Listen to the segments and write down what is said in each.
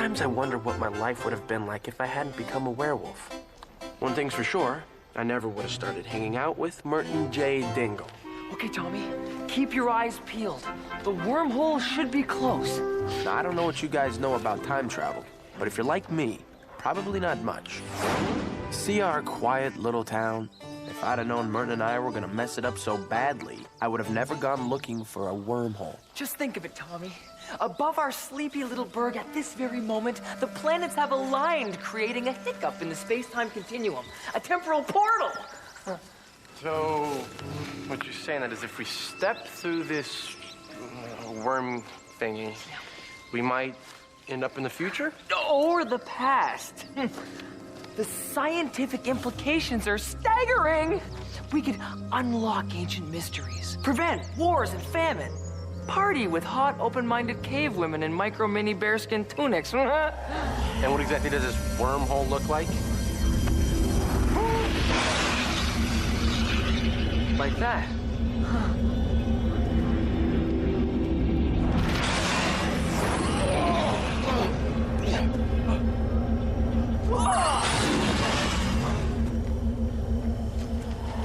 Sometimes I wonder what my life would have been like if I hadn't become a werewolf. One thing's for sure, I never would have started hanging out with Merton J. Dingle. Okay, Tommy, keep your eyes peeled. The wormhole should be close. Now, I don't know what you guys know about time travel, but if you're like me, probably not much. See our quiet little town? If I'd have known Merton and I were gonna mess it up so badly, I would have never gone looking for a wormhole. Just think of it, Tommy. Above our sleepy little burg at this very moment, the planets have aligned, creating a hiccup in the space-time continuum, a temporal portal. So, what you're saying that is if we step through this worm thingy, we might end up in the future? Or the past. The scientific implications are staggering. We could unlock ancient mysteries, prevent wars and famine, party with hot, open-minded cave women in micro-mini bearskin tunics. And what exactly does this wormhole look like? Like that.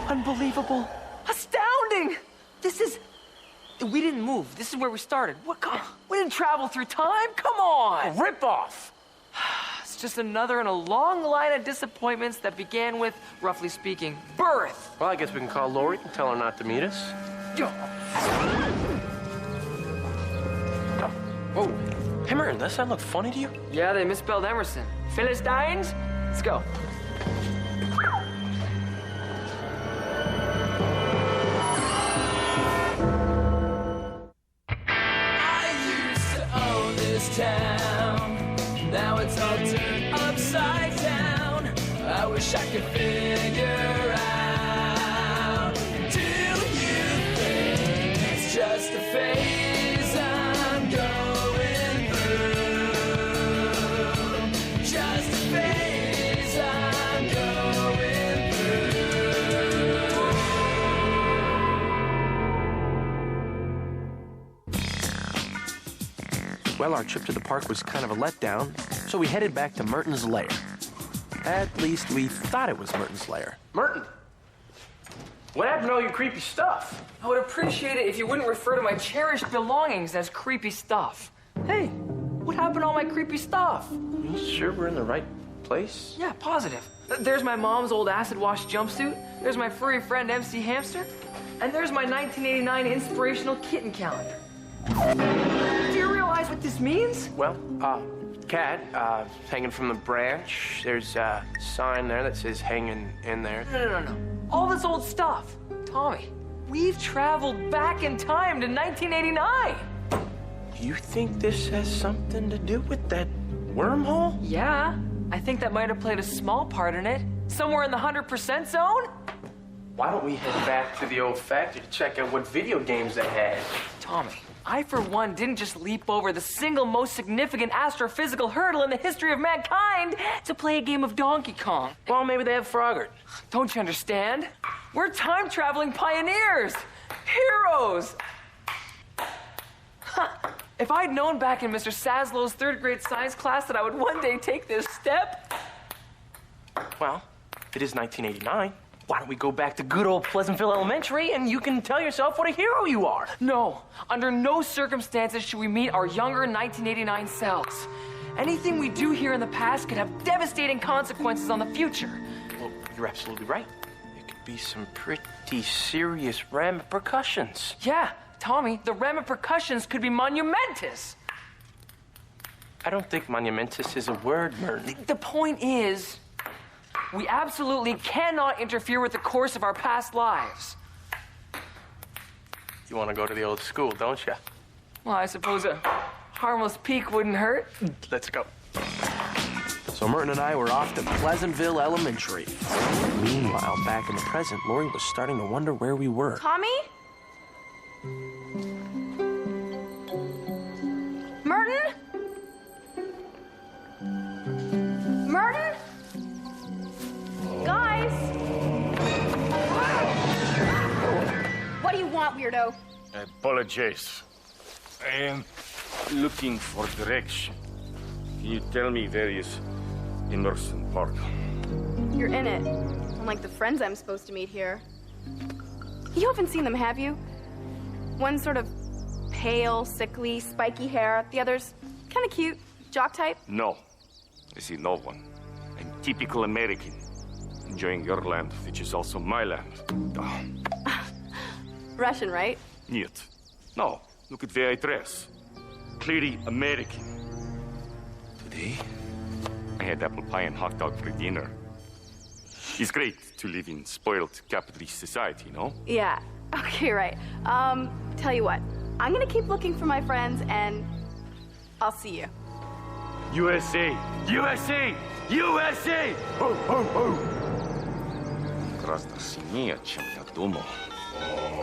Unbelievable. Astounding. This is... We didn't move. This is where we started. What? We didn't travel through time? Come on. Rip off. It's just another in a long line of disappointments that began with, roughly speaking, birth. Well, I guess we can call Lori and tell her not to meet us. Whoa. Hey, Merton, does that look funny to you? Yeah, they misspelled Emerson. Philistines? Let's go. Town. Now it's all turned upside down. I wish I could figure out. Do you think it's just a phase I'm going through? Just a phase I'm going through. Well, our trip to the park was kind of a letdown, so we headed back to Merton's lair. At least we thought it was Merton's lair. Merton! What happened to all your creepy stuff? I would appreciate it if you wouldn't refer to my cherished belongings as creepy stuff. Hey, what happened to all my creepy stuff? You sure we're in the right place? Yeah, positive. There's my mom's old acid wash jumpsuit. There's my furry friend MC Hamster. And there's my 1989 inspirational kitten calendar. Do you realize what this means? Well, cat, hanging from the branch. There's a sign there that says hanging in there. No. All this old stuff. Tommy, we've traveled back in time to 1989. You think this has something to do with that wormhole? Yeah, I think that might have played a small part in it. Somewhere in the 100% zone? Why don't we head back to the old factory to check out what video games they had? Tommy, I, for one, didn't just leap over the single most significant astrophysical hurdle in the history of mankind to play a game of Donkey Kong. Well, maybe they have Frogger. Don't you understand? We're time-traveling pioneers! Heroes! If I'd known back in Mr. Saslow's third-grade science class that I would one day take this step... Well, it is 1989. Why don't we go back to good old Pleasantville Elementary and you can tell yourself what a hero you are? No, under no circumstances should we meet our younger 1989 selves. Anything we do here in the past could have devastating consequences on the future. Well, you're absolutely right. It could be some pretty serious repercussions. Yeah, Tommy, the repercussions could be monumentous. I don't think monumentous is a word, Merton. The point is, we absolutely cannot interfere with the course of our past lives. You want to go to the old school, don't you? Well, I suppose a harmless peek wouldn't hurt. Let's go. So Merton and I were off to Pleasantville Elementary. Meanwhile, back in the present, Lori was starting to wonder where we were. Tommy? Merton? Merton? Guys? What do you want, weirdo? Apologies. I am looking for direction. Can you tell me where is Emerson Park? You're in it. Unlike the friends I'm supposed to meet here. You haven't seen them, have you? One's sort of pale, sickly, spiky hair. The other's kind of cute, jock type. No, I see no one. I'm typical American, enjoying your land, which is also my land. Russian, right? Нет. No, look at where I dress. Clearly American. Today, I had apple pie and hot dog for dinner. It's great to live in spoiled capitalist society, no? Yeah. Okay, right. Tell you what. I'm gonna keep looking for my friends, and I'll see you. USA! USA! USA! Ho, ho, ho! Гораздо сильнее, чем я думал.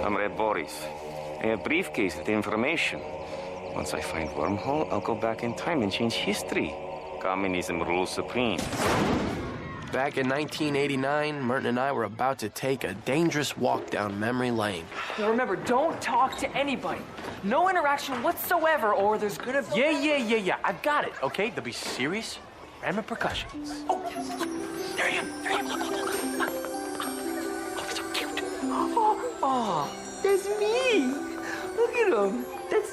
Comrade Boris, I have a briefcase with information. Once I find wormhole, I'll go back in time and change history. Communism rules supreme. Back in 1989, Merton and I were about to take a dangerous walk down memory lane. Now remember, don't talk to anybody. No interaction whatsoever, or there's gonna be... Yeah. I've got it, okay? There'll be serious random repercussions. Oh, look. There I am. Look. Oh, he's so cute. Oh, that's me. Look at him. That's...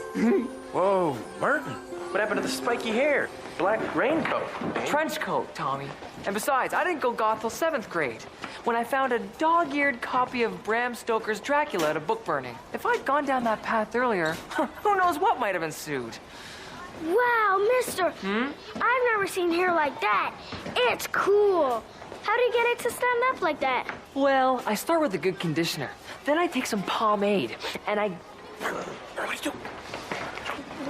Whoa, Merton. What happened to the spiky hair? Black raincoat. Trench coat, Tommy. And besides, I didn't go goth till 7th grade, when I found a dog-eared copy of Bram Stoker's Dracula at a book burning. If I'd gone down that path earlier, who knows what might have ensued. Wow, mister. I've never seen hair like that. It's cool. How do you get it to stand up like that? Well, I start with a good conditioner. Then I take some pomade, and I... What are you doing?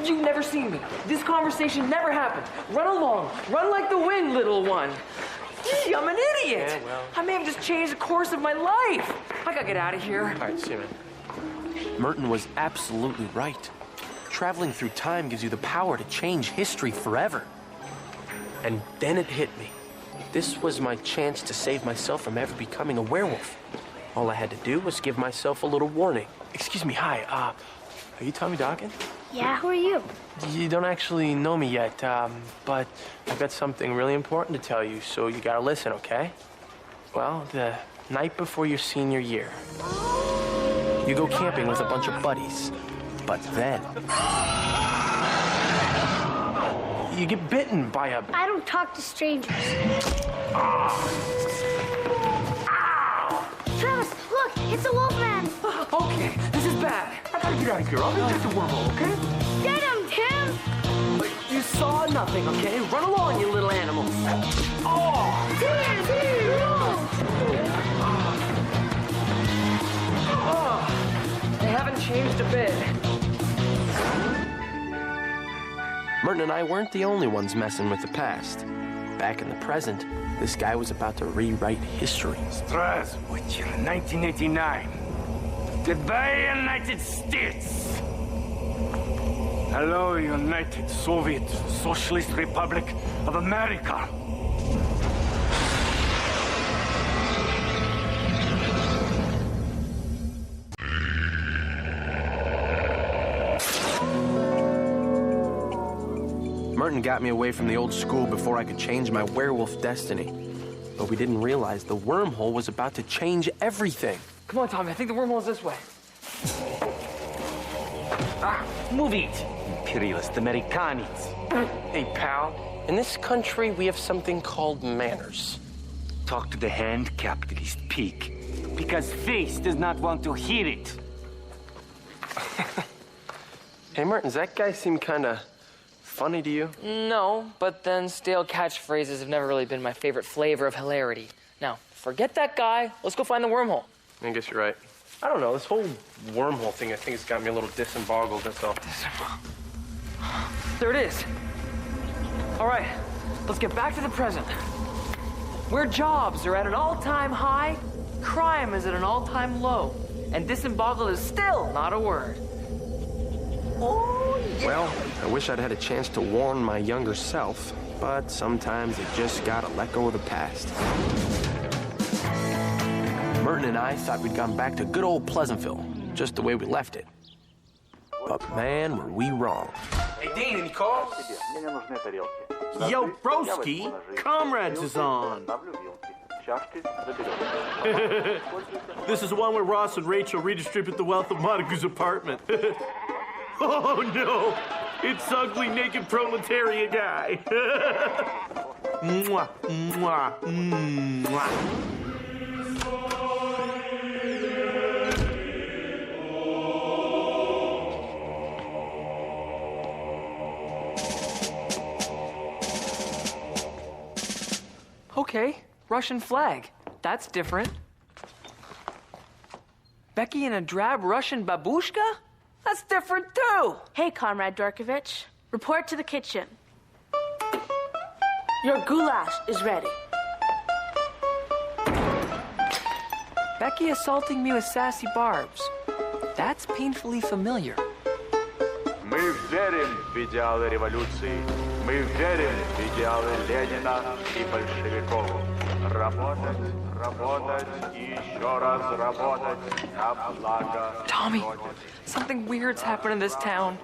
You've never seen me. This conversation never happened. Run along. Run like the wind, little one. Gee, I'm an idiot. Yeah, well. I may have just changed the course of my life. I gotta get out of here. All right, see you, man. Merton was absolutely right. Traveling through time gives you the power to change history forever. And then it hit me. This was my chance to save myself from ever becoming a werewolf. All I had to do was give myself a little warning. Excuse me, hi, are you Tommy Dawkins? Yeah, who are you? You don't actually know me yet, but I've got something really important to tell you, so you gotta listen, okay? Well, the night before your senior year, you go camping with a bunch of buddies, but then you get bitten by a... I don't talk to strangers. Travis, look, it's a wolf man. Okay, this is bad. I gotta get out of here. I'll be back to wormhole, okay? Get him, Tim. But you saw nothing, okay? Run along, you little animals. Oh! Oh, they haven't changed a bit. Merton and I weren't the only ones messing with the past. Back in the present, this guy was about to rewrite history. Здравствуйте, 1989. Goodbye, United States. Hello, United Soviet Socialist Republic of America. Merton got me away from the old school before I could change my werewolf destiny. But we didn't realize the wormhole was about to change everything. Come on, Tommy. I think the wormhole's this way. Move it. Imperialist Americanis. Hey, pal, in this country, we have something called manners. Talk to the hand capitalist pig, because face does not want to hear it. Hey, Merton, does that guy seem kind of funny to you? No, but then stale catchphrases have never really been my favorite flavor of hilarity. Now, forget that guy. Let's go find the wormhole. I guess you're right. I don't know, this whole wormhole thing, I think it's got me a little disemboggled, that's all. There it is. All right, let's get back to the present. Where jobs are at an all-time high, crime is at an all-time low, and disemboggled is still not a word. Oh, yeah. Well, I wish I'd had a chance to warn my younger self, but sometimes you just gotta let go of the past. Merton and I thought we'd gone back to good old Pleasantville, just the way we left it. But man, were we wrong. Hey, Dean, any calls? Yo, broski, Comrades is on. This is the one where Ross and Rachel redistribute the wealth of Montague's apartment. Oh no, it's ugly naked proletariat guy. Mwah, mwah, mwah. Okay, Russian flag. That's different. Becky in a drab Russian babushka? That's different too! Hey, Comrade Dorkovich. Report to the kitchen. Your goulash is ready. Becky assaulting me with sassy barbs. That's painfully familiar. Мы верим в идеалы революции. Мы верим в идеалы Ленина и большевиков. Работать, работать и еще раз работать на благо. Tommy, something weird's happened in this town.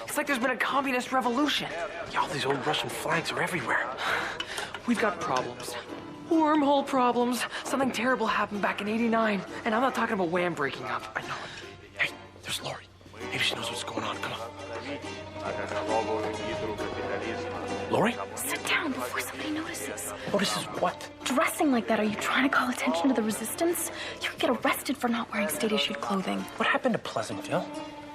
It's like there's been a communist revolution. Yeah, all these old Russian flags are everywhere. We've got problems. Wormhole problems. Something terrible happened back in '89. And I'm not talking about Wham breaking up. I know. Hey, there's Lori. Maybe she knows what's going on. Come on. Lori? Sit down before somebody notices. Notices what? Dressing like that, are you trying to call attention to the resistance? You could get arrested for not wearing state-issued clothing. What happened to Pleasantville?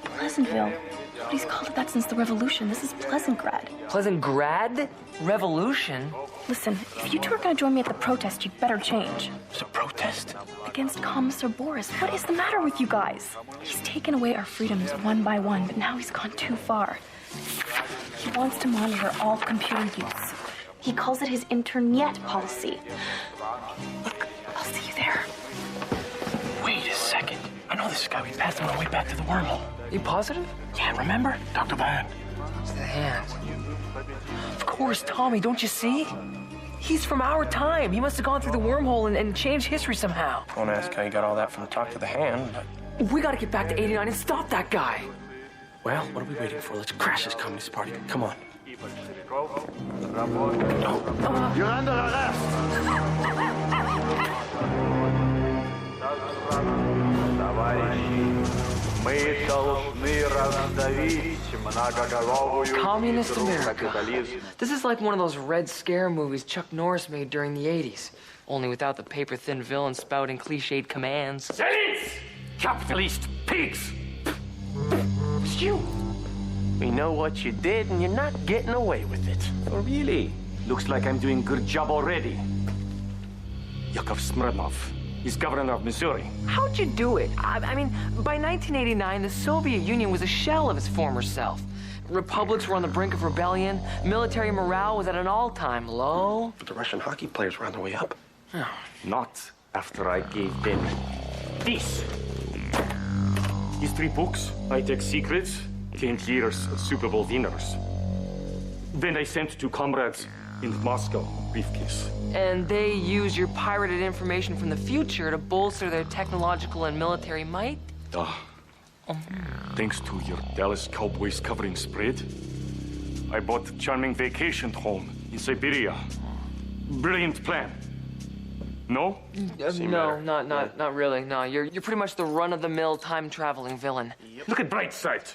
Pleasantville? Nobody's called it that since the revolution. This is Pleasantgrad. Pleasantgrad? Revolution? Listen, if you two are going to join me at the protest, you'd better change. It's a protest? Against Commissar Boris. What is the matter with you guys? He's taken away our freedoms one by one, but now he's gone too far. He wants to monitor all computer use. He calls it his internet policy. Look, I'll see you there. Wait a second. I know this guy. We passed him on the way back to the wormhole. You positive? Yeah, remember? Dr. Van. It's the hand. Of course, Tommy, don't you see? He's from our time. He must have gone through the wormhole and changed history somehow. Won't ask how you got all that from talk to the hand, but... We gotta get back to '89 and stop that guy. Well, what are we waiting for? Let's crash this communist party. Come on. You're under arrest! Товарищи, мы должны раздавить многоголовую Communist гидру America. капитализма. This is like one of those Red Scare movies Chuck Norris made during the '80s. Only without the paper-thin villain spouting cliched commands. Silence! Capitalist pigs! It's you! We know what you did, and you're not getting away with it. Oh, really? Looks like I'm doing good job already. Yakov Smirnov. He's governor of Missouri. How'd you do it? I mean, by 1989, the Soviet Union was a shell of its former self. Republics were on the brink of rebellion. Military morale was at an all-time low. But the Russian hockey players were on their way up. Not after I gave them this. These 3 books, high-tech secrets, 10 years of Super Bowl winners. Then I sent 2 comrades in Moscow, briefcase. And they use your pirated information from the future to bolster their technological and military might? Thanks to your Dallas Cowboys covering spread, I bought a charming vacation home in Siberia. Brilliant plan. No? No, not really. No, you're pretty much the run-of-the-mill time-traveling villain. Look at bright side.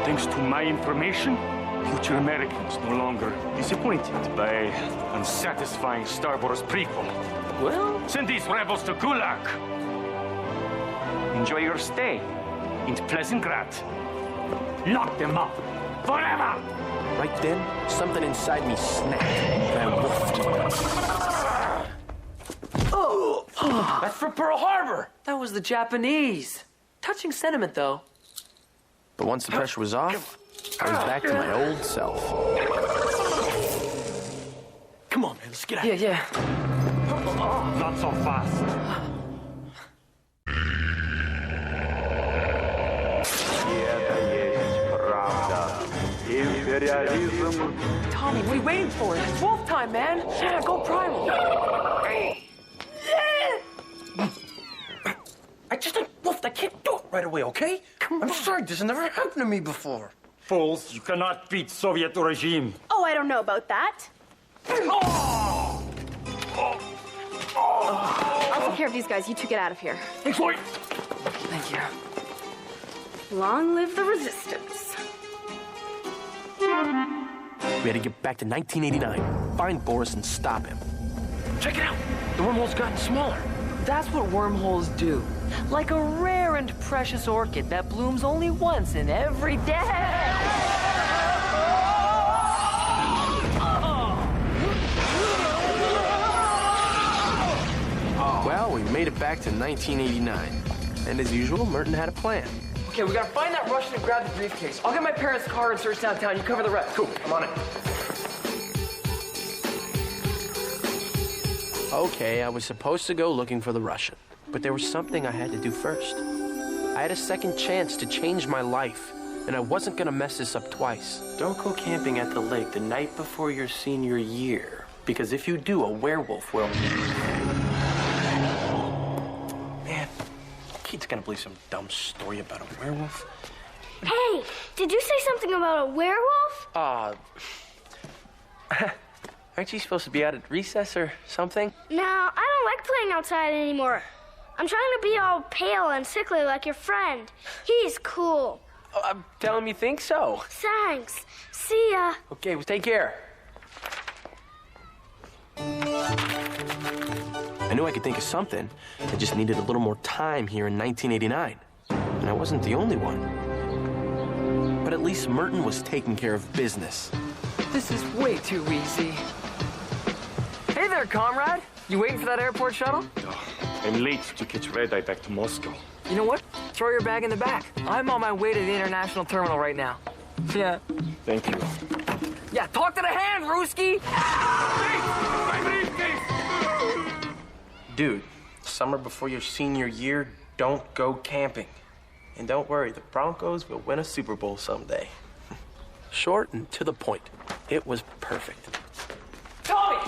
Thanks to my information, future Americans no longer disappointed by unsatisfying Star Wars prequel. Well, Send these rebels to Gulag. Enjoy your stay in Pleasantgrad. Lock them up forever. Right then, something inside me snapped, and I woofed. that's for Pearl Harbor. That was the Japanese. Touching sentiment, though. But once the pressure was off, I was back to my old self. Come on, man, let's get out. Yeah. Not so fast. И это есть правда. Империализм. Tommy, what are you waiting for? It's wolf time, man. Yeah, go primal. I just woofed. I can't do it right away, okay? I'm sorry, this has never happened to me before. Fools, you cannot beat Soviet regime. Oh, I don't know about that. I'll take care of these guys. You two get out of here. Thank you. Long live the resistance. We had to get back to 1989, find Boris and stop him. Check it out. The wormhole's gotten smaller. That's what wormholes do. Like a rare and precious orchid that blooms only once in every day. Well, we made it back to 1989. And as usual, Merton had a plan. Okay, we gotta find that Russian and grab the briefcase. I'll get my parents' car and search downtown. You cover the rest. Cool, I'm on it. Okay, I was supposed to go looking for the Russian, but there was something I had to do first. I had a second chance to change my life, and I wasn't gonna mess this up twice. Don't go camping at the lake the night before your senior year, because if you do, a werewolf will... Man, Keith's gonna believe some dumb story about a werewolf. Hey, did you say something about a werewolf? Aren't you supposed to be out at recess or something? No, I don't like playing outside anymore. I'm trying to be all pale and sickly like your friend. He's cool. Oh, I'm telling you think so. Thanks. See ya. Okay, well, take care. I knew I could think of something. I just needed a little more time here in 1989. And I wasn't the only one. But at least Merton was taking care of business. This is way too easy. Hey there, comrade. You waiting for that airport shuttle? I'm late to catch red-eye back to Moscow. You know what? Throw your bag in the back. I'm on my way to the international terminal right now. Yeah. Thank you. Yeah, talk to the hand, Ruski! Dude, summer before your senior year, don't go camping. And don't worry, the Broncos will win a Super Bowl someday. Short and to the point. It was perfect. Tommy!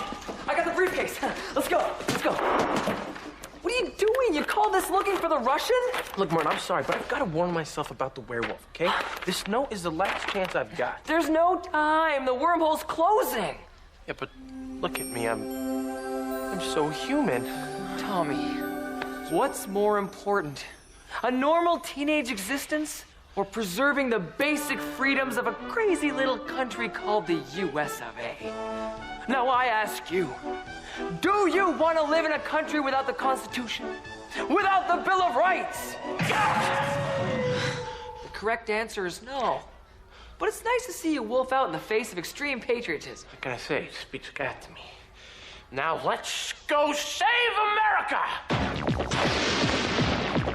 I got the briefcase. Let's go. Let's go. What are you doing? You call this looking for the Russian? Look, Martin, I'm sorry, but I've got to warn myself about the werewolf, okay? This note is the last chance I've got. There's no time. The wormhole's closing. Yeah, but look at me. I'm so human. Tommy, what's more important? A normal teenage existence or preserving the basic freedoms of a crazy little country called the US of A? Now I ask you, do you want to live in a country without the Constitution? Without the Bill of Rights? The correct answer is no. But it's nice to see you wolf out in the face of extreme patriotism. What can I say? It speaks God to me. Now let's go save America!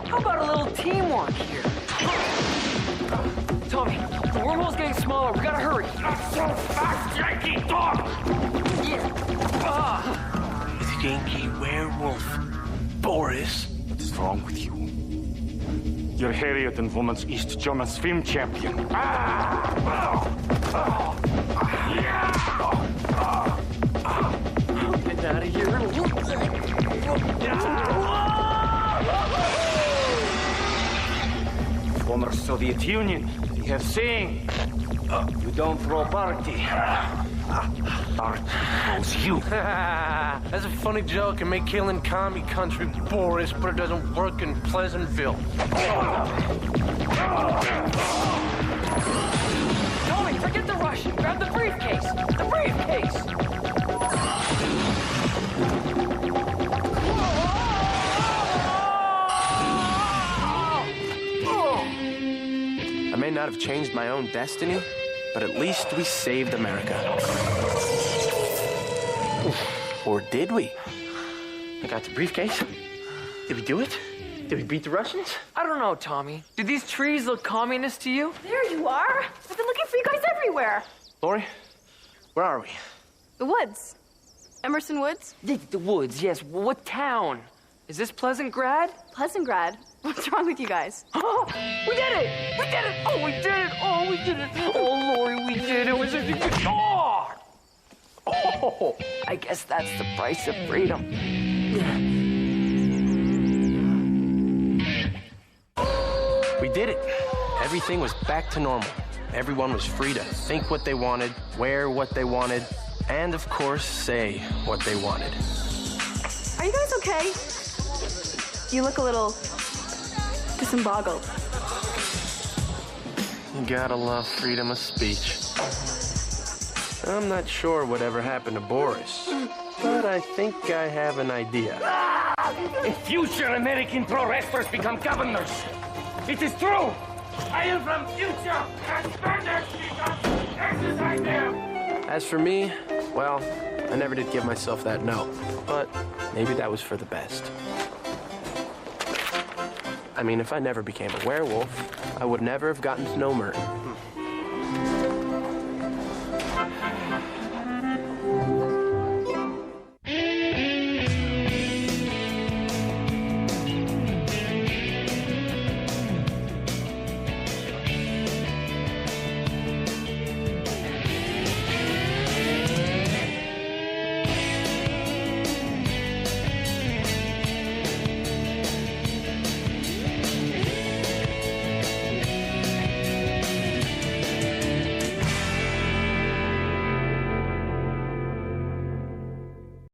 How about a little teamwork here? Tommy, the wormhole's getting smaller. We gotta hurry. Not so fast, Yankee dog! Yeah. The Yankee werewolf. Boris. What's wrong with you? You're Harriet and Woman's East German swim champion. Get out of here. Former Soviet Union, we have saying, you don't throw party. Art throws you. That's a funny joke. It may kill in commie country, Boris, but it doesn't work in Pleasantville. Tommy, forget the Russian. Grab the briefcase. The briefcase. I may not have changed my own destiny, but at least we saved America. Or did we? I got the briefcase. Did we do it? Did we beat the Russians? I don't know, Tommy. Do these trees look communist to you? There you are. I've been looking for you guys everywhere. Lori, where are we? The woods. Emerson Woods? The woods, yes. What town? Is this Pleasantgrad? Pleasantgrad. What's wrong with you guys? Oh, we did it! We did it! Oh, we did it! Oh, we did it! Oh, Lori, we did it! Was it? Oh! Oh! I guess that's the price of freedom. We did it. Everything was back to normal. everyone was free to think what they wanted, wear what they wanted, and of course, say what they wanted. Are you guys okay? You look a little disemboggled. You gotta love freedom of speech. I'm not sure whatever happened to Boris, but I think I have an idea. Future American pro wrestlers become governors. It is true. I am from future, and Spanish because exercise them. As for me, well, I never did give myself that note, but maybe that was for the best. I mean, if I never became a werewolf, I would never have gotten to know Merton.